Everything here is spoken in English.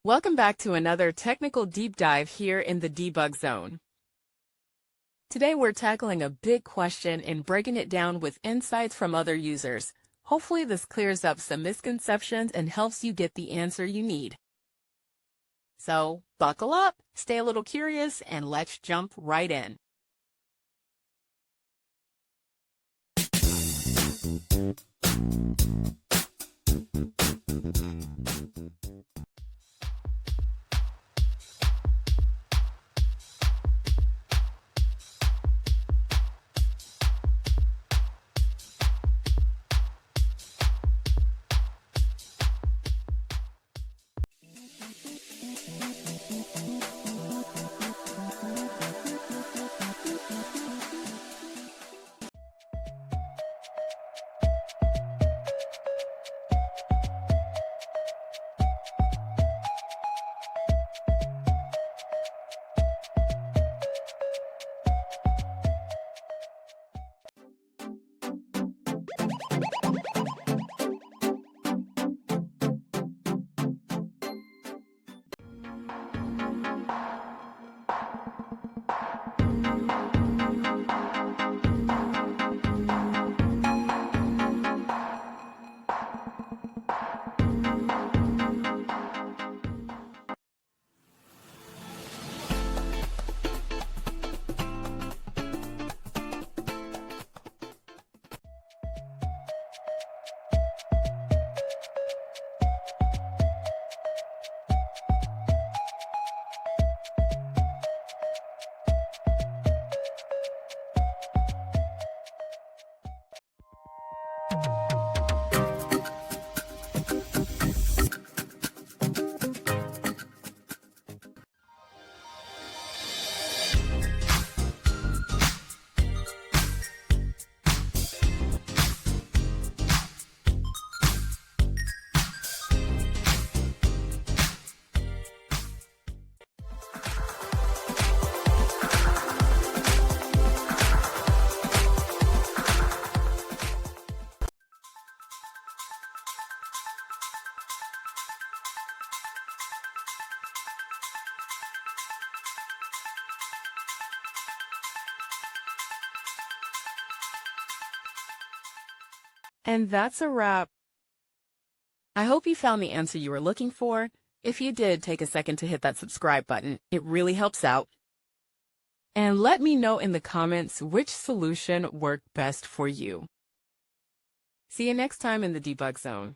Welcome back to another technical deep dive here in the debug zone. Today we're tackling a big question and breaking it down with insights from other users. Hopefully this clears up some misconceptions and helps you get the answer you need. So buckle up, stay a little curious, and let's jump right in. And that's a wrap. I hope you found the answer you were looking for. If you did, take a second to hit that subscribe button. It really helps out. And let me know in the comments which solution worked best for you. See you next time in the debug zone.